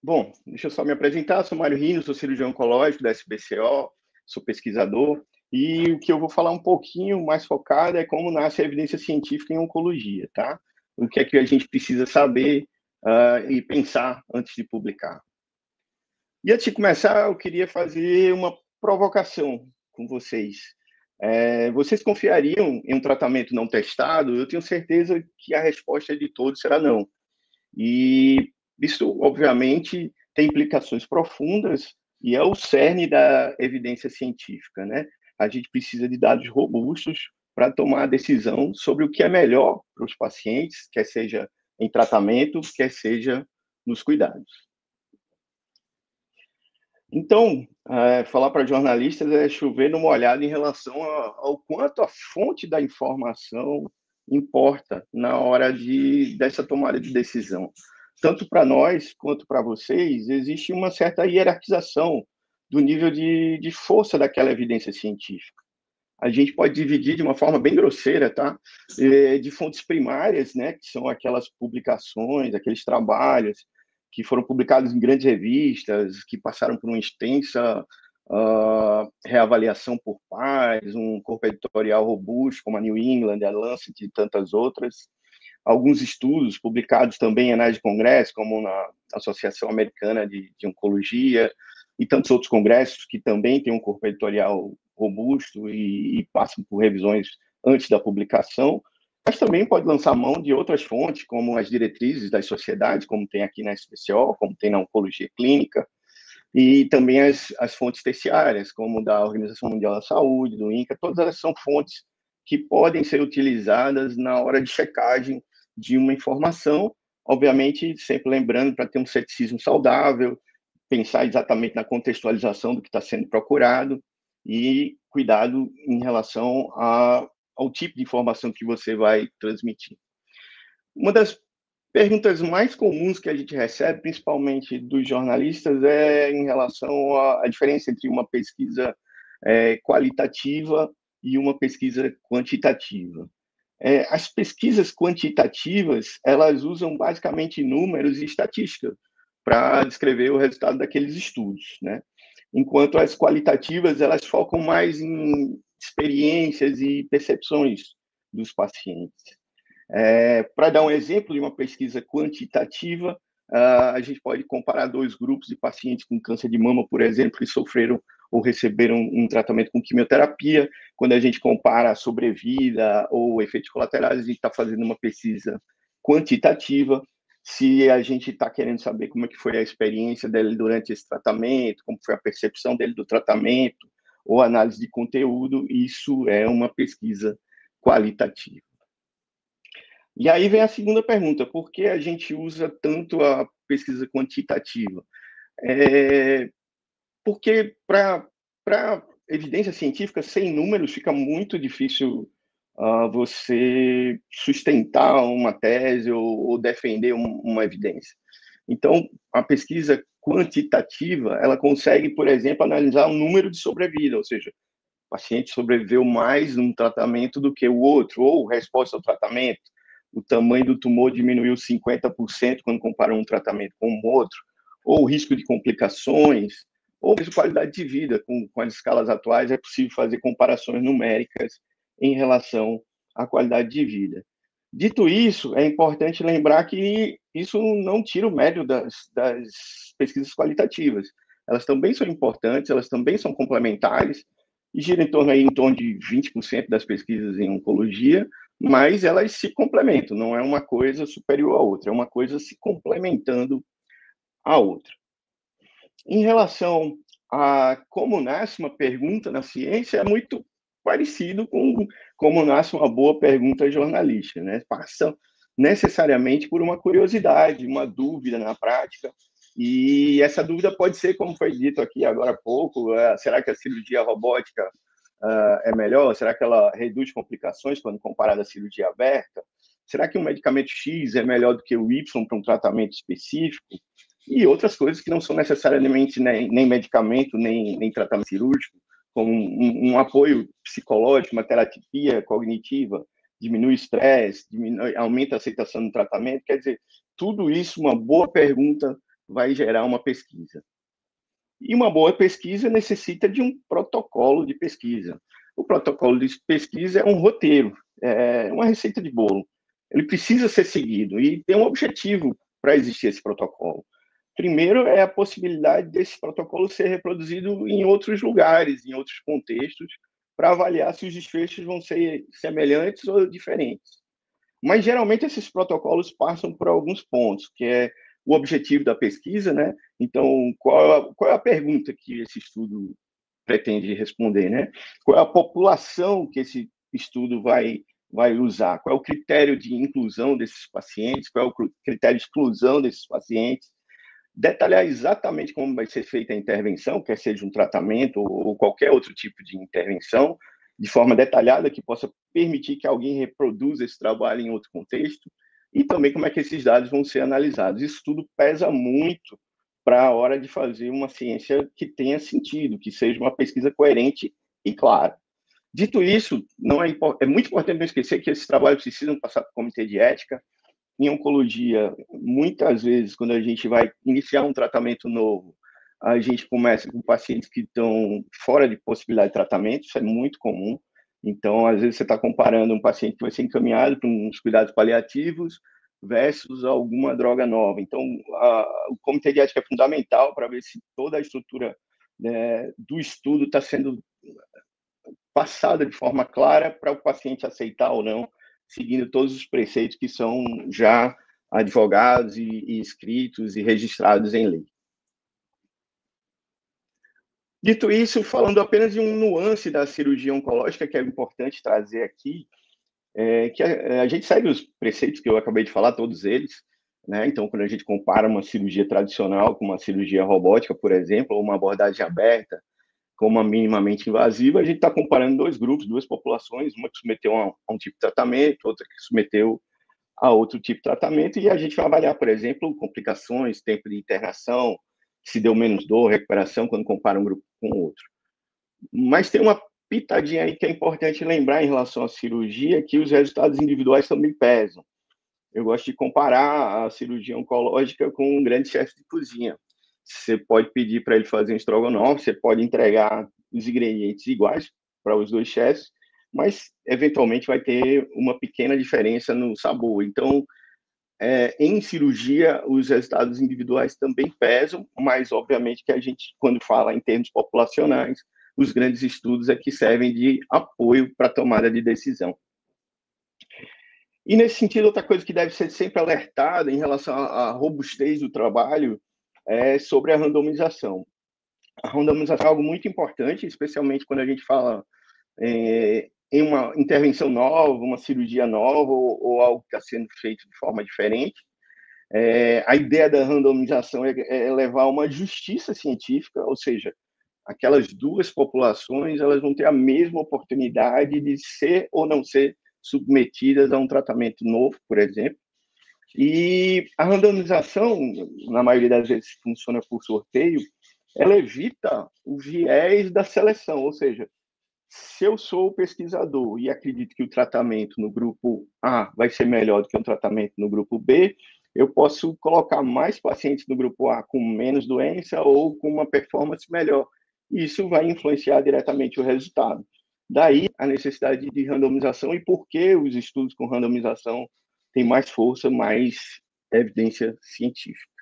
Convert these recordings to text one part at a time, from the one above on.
Bom, deixa eu só me apresentar. Sou Mário Rino, sou cirurgião oncológico da SBCO, sou pesquisador. E o que eu vou falar um pouquinho mais focado é como nasce a evidência científica em oncologia, tá? O que é que a gente precisa saber e pensar antes de publicar. E antes de começar, eu queria fazer uma provocação com vocês. Vocês confiariam em um tratamento não testado? Eu tenho certeza que a resposta de todos será não. E isso, obviamente, tem implicações profundas e é o cerne da evidência científica, né? A gente precisa de dados robustos para tomar a decisão sobre o que é melhor para os pacientes, quer seja em tratamento, quer seja nos cuidados. Então, falar para jornalistas é chover numa olhada em relação ao quanto a fonte da informação importa na hora dessa tomada de decisão. Tanto para nós quanto para vocês, existe uma certa hierarquização do nível de força daquela evidência científica. A gente pode dividir de uma forma bem grosseira, tá? De fontes primárias, né, que são aquelas publicações, aqueles trabalhos que foram publicados em grandes revistas, que passaram por uma extensa reavaliação por pares, um corpo editorial robusto, como a New England, a Lancet e tantas outras. Alguns estudos publicados também em anais de congresso, como na Associação Americana de Oncologia, e tantos outros congressos que também têm um corpo editorial robusto e passam por revisões antes da publicação, mas também pode lançar mão de outras fontes, como as diretrizes das sociedades, como tem aqui na SPCO, como tem na Oncologia Clínica, e também as fontes terciárias, como da Organização Mundial da Saúde, do INCA, todas elas são fontes que podem ser utilizadas na hora de checagem de uma informação, obviamente sempre lembrando para ter um ceticismo saudável, pensar exatamente na contextualização do que está sendo procurado e cuidado em relação ao tipo de informação que você vai transmitir. Uma das perguntas mais comuns que a gente recebe, principalmente dos jornalistas, é em relação à diferença entre uma pesquisa qualitativa e uma pesquisa quantitativa. As pesquisas quantitativas, elas usam basicamente números e estatística para descrever o resultado daqueles estudos, né? Enquanto as qualitativas, elas focam mais em experiências e percepções dos pacientes. Para dar um exemplo de uma pesquisa quantitativa, a gente pode comparar dois grupos de pacientes com câncer de mama, por exemplo, que sofreram ou receberam um tratamento com quimioterapia. Quando a gente compara a sobrevida ou efeitos colaterais, a gente está fazendo uma pesquisa quantitativa. Se a gente está querendo saber como é que foi a experiência dele durante esse tratamento, como foi a percepção dele do tratamento, ou análise de conteúdo, isso é uma pesquisa qualitativa. E aí vem a segunda pergunta: por que a gente usa tanto a pesquisa quantitativa? Porque para evidência científica, sem números, fica muito difícil você sustentar uma tese ou defender uma evidência. Então, a pesquisa quantitativa, ela consegue, por exemplo, analisar o número de sobrevida, ou seja, o paciente sobreviveu mais num tratamento do que o outro, ou resposta ao tratamento, o tamanho do tumor diminuiu 50% quando comparou um tratamento com o outro, ou o risco de complicações, ou mesmo qualidade de vida. Com as escalas atuais, é possível fazer comparações numéricas em relação à qualidade de vida. Dito isso, é importante lembrar que isso não tira o mérito das pesquisas qualitativas. Elas também são importantes, elas também são complementares, e gira em torno de 20% das pesquisas em oncologia, mas elas se complementam, não é uma coisa superior à outra, é uma coisa se complementando à outra. Em relação a como nasce uma pergunta na ciência, é muito parecido com como nasce uma boa pergunta jornalística, né? Passa necessariamente por uma curiosidade, uma dúvida na prática, e essa dúvida pode ser, como foi dito aqui agora há pouco, será que a cirurgia robótica é melhor? Será que ela reduz complicações quando comparada à cirurgia aberta? Será que um medicamento X é melhor do que o Y para um tratamento específico? E outras coisas que não são necessariamente nem medicamento, nem tratamento cirúrgico, como um apoio psicológico, uma terapia cognitiva, diminui o estresse, aumenta a aceitação do tratamento. Quer dizer, tudo isso, uma boa pergunta vai gerar uma pesquisa. E uma boa pesquisa necessita de um protocolo de pesquisa. O protocolo de pesquisa é um roteiro, é uma receita de bolo. Ele precisa ser seguido e tem um objetivo para existir esse protocolo. Primeiro é a possibilidade desse protocolo ser reproduzido em outros lugares, em outros contextos, para avaliar se os desfechos vão ser semelhantes ou diferentes. Mas geralmente esses protocolos passam por alguns pontos, que é o objetivo da pesquisa, né? Então, qual é a pergunta que esse estudo pretende responder, né? Qual é a população que esse estudo vai usar? Qual é o critério de inclusão desses pacientes? Qual é o critério de exclusão desses pacientes? Detalhar exatamente como vai ser feita a intervenção, quer seja um tratamento ou qualquer outro tipo de intervenção, de forma detalhada, que possa permitir que alguém reproduza esse trabalho em outro contexto, e também como é que esses dados vão ser analisados. Isso tudo pesa muito para a hora de fazer uma ciência que tenha sentido, que seja uma pesquisa coerente e clara. Dito isso, não é muito importante não esquecer que esses trabalhos precisam passar por comitê de ética. Em oncologia, muitas vezes, quando a gente vai iniciar um tratamento novo, a gente começa com pacientes que estão fora de possibilidade de tratamento, isso é muito comum. Então, às vezes, você está comparando um paciente que vai ser encaminhado para uns cuidados paliativos versus alguma droga nova. Então, o comitê de ética é fundamental para ver se toda a estrutura, né, do estudo está sendo passada de forma clara para o paciente aceitar ou não, seguindo todos os preceitos que são já advogados e escritos e registrados em lei. Dito isso, falando apenas de um nuance da cirurgia oncológica que é importante trazer aqui, que a gente segue os preceitos que eu acabei de falar, todos eles, né? Então, quando a gente compara uma cirurgia tradicional com uma cirurgia robótica, por exemplo, ou uma abordagem aberta, como a minimamente invasiva, a gente está comparando dois grupos, duas populações, uma que submeteu a um tipo de tratamento, outra que submeteu a outro tipo de tratamento, e a gente vai avaliar, por exemplo, complicações, tempo de internação, se deu menos dor, recuperação, quando compara um grupo com o outro. Mas tem uma pitadinha aí que é importante lembrar em relação à cirurgia, que os resultados individuais também pesam. Eu gosto de comparar a cirurgia oncológica com um grande chefe de cozinha. Você pode pedir para ele fazer um estrogonofe, você pode entregar os ingredientes iguais para os dois chefes, mas eventualmente vai ter uma pequena diferença no sabor. Então, em cirurgia, os resultados individuais também pesam, mas obviamente que a gente, quando fala em termos populacionais, os grandes estudos é que servem de apoio para a tomada de decisão. E, nesse sentido, outra coisa que deve ser sempre alertada em relação à robustez do trabalho é sobre a randomização. A randomização é algo muito importante, especialmente quando a gente fala em uma intervenção nova, uma cirurgia nova ou algo que está sendo feito de forma diferente. A ideia da randomização é levar a uma justiça científica, ou seja, aquelas duas populações elas vão ter a mesma oportunidade de ser ou não ser submetidas a um tratamento novo, por exemplo. E a randomização, na maioria das vezes, funciona por sorteio, ela evita o viés da seleção, ou seja, se eu sou o pesquisador e acredito que o tratamento no grupo A vai ser melhor do que o tratamento no grupo B, eu posso colocar mais pacientes no grupo A com menos doença ou com uma performance melhor. Isso vai influenciar diretamente o resultado. Daí a necessidade de randomização e por que os estudos com randomização têm mais força, mais evidência científica.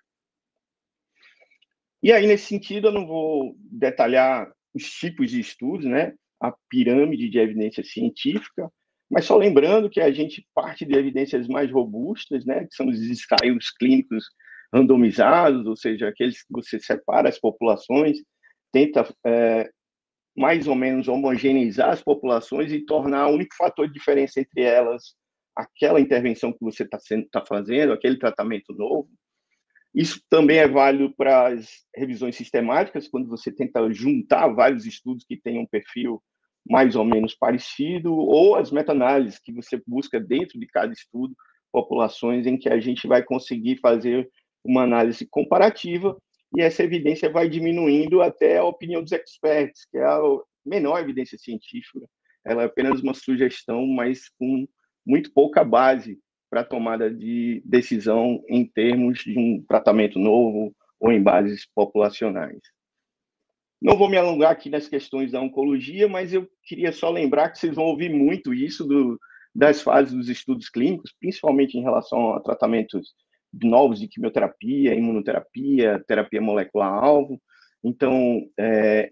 E aí, nesse sentido, eu não vou detalhar os tipos de estudos, né? A pirâmide de evidência científica, mas só lembrando que a gente parte de evidências mais robustas, né? Que são os ensaios clínicos randomizados, ou seja, aqueles que você separa as populações, tenta mais ou menos homogeneizar as populações e tornar o único fator de diferença entre elas aquela intervenção que você está fazendo, aquele tratamento novo. Isso também é válido para as revisões sistemáticas, quando você tenta juntar vários estudos que tenham um perfil mais ou menos parecido, ou as meta-análises, que você busca dentro de cada estudo populações em que a gente vai conseguir fazer uma análise comparativa e essa evidência vai diminuindo até a opinião dos experts, que é a menor evidência científica. Ela é apenas uma sugestão, mas com muito pouca base para a tomada de decisão em termos de um tratamento novo ou em bases populacionais. Não vou me alongar aqui nas questões da oncologia, mas eu queria só lembrar que vocês vão ouvir muito isso das fases dos estudos clínicos, principalmente em relação a tratamentos novos de quimioterapia, imunoterapia, terapia molecular-alvo. Então,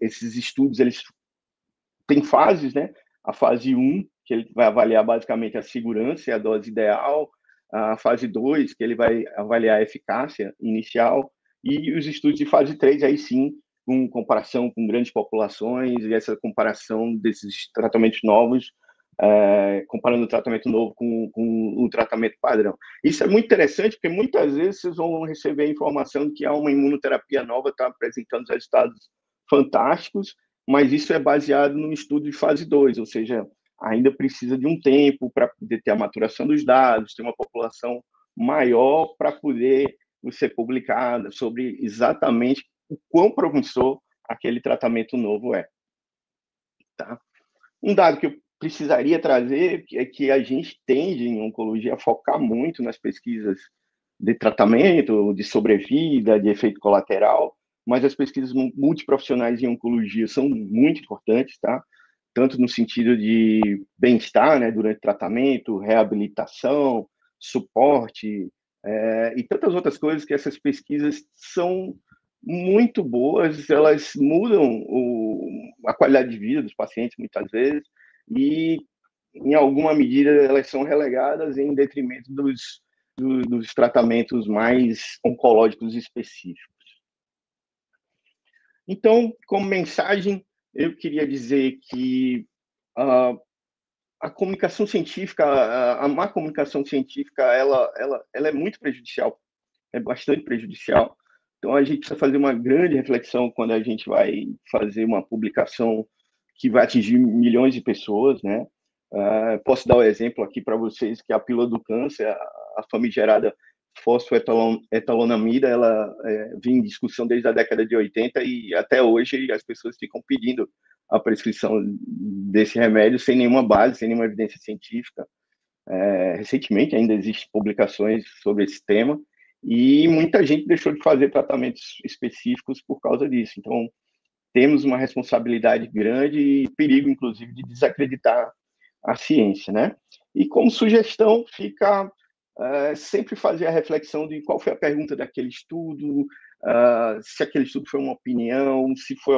esses estudos, eles têm fases, né? A fase 1, que ele vai avaliar basicamente a segurança e a dose ideal, a fase 2, que ele vai avaliar a eficácia inicial, e os estudos de fase 3, aí sim, com comparação com grandes populações, e essa comparação desses tratamentos novos, comparando o tratamento novo com o tratamento padrão. Isso é muito interessante, porque muitas vezes vocês vão receber a informação de que há uma imunoterapia nova, está apresentando resultados fantásticos, mas isso é baseado num estudo de fase 2, ou seja, ainda precisa de um tempo para poder ter a maturação dos dados, ter uma população maior para poder ser publicada sobre exatamente o quão promissor aquele tratamento novo é. Tá? Um dado que eu precisaria trazer é que a gente tende, em oncologia, a focar muito nas pesquisas de tratamento, de sobrevida, de efeito colateral, mas as pesquisas multiprofissionais em oncologia são muito importantes, tá? Tanto no sentido de bem-estar, né, durante o tratamento, reabilitação, suporte, e tantas outras coisas que essas pesquisas são muito boas, elas mudam a qualidade de vida dos pacientes, muitas vezes, e, em alguma medida, elas são relegadas em detrimento dos tratamentos mais oncológicos específicos. Então, como mensagem, eu queria dizer que a comunicação científica, a má comunicação científica, ela é muito prejudicial, é bastante prejudicial. Então, a gente precisa fazer uma grande reflexão quando a gente vai fazer uma publicação que vai atingir milhões de pessoas, né? Posso dar o um exemplo aqui para vocês, que a pílula do câncer, a famigerada fosfoetalonamida, ela vem em discussão desde a década de 80 e até hoje as pessoas ficam pedindo a prescrição desse remédio sem nenhuma base, sem nenhuma evidência científica. Recentemente ainda existem publicações sobre esse tema e muita gente deixou de fazer tratamentos específicos por causa disso. Então, temos uma responsabilidade grande e perigo, inclusive, de desacreditar a ciência, né? E como sugestão fica sempre fazer a reflexão de qual foi a pergunta daquele estudo, se aquele estudo foi uma opinião, se foi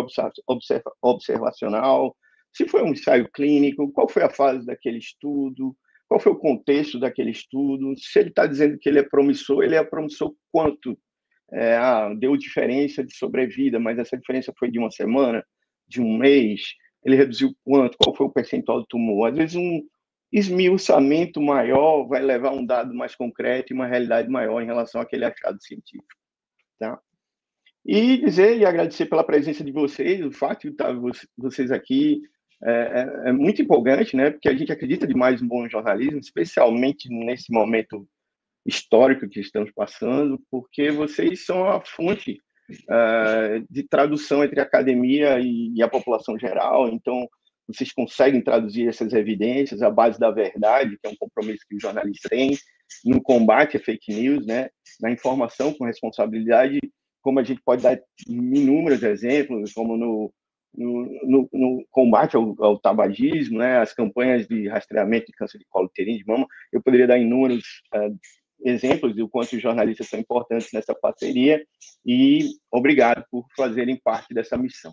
observacional, se foi um ensaio clínico, qual foi a fase daquele estudo, qual foi o contexto daquele estudo, se ele está dizendo que ele é promissor quanto? Deu diferença de sobrevida, mas essa diferença foi de uma semana, de um mês, ele reduziu quanto, qual foi o percentual do tumor? Às vezes um esmiuçamento maior vai levar a um dado mais concreto e uma realidade maior em relação àquele achado científico. Tá? E dizer e agradecer pela presença de vocês, o fato de estar vocês aqui é muito empolgante, né? Porque a gente acredita demais no bom jornalismo, especialmente nesse momento histórico que estamos passando, porque vocês são a fonte de tradução entre a academia e a população geral, então vocês conseguem traduzir essas evidências à base da verdade, que é um compromisso que o jornalista tem, no combate a fake news, né, na informação com responsabilidade, como a gente pode dar inúmeros exemplos, como no combate ao tabagismo, né, as campanhas de rastreamento de câncer de colo uterino de mama, eu poderia dar inúmeros exemplos de o quanto os jornalistas são importantes nessa parceria e obrigado por fazerem parte dessa missão.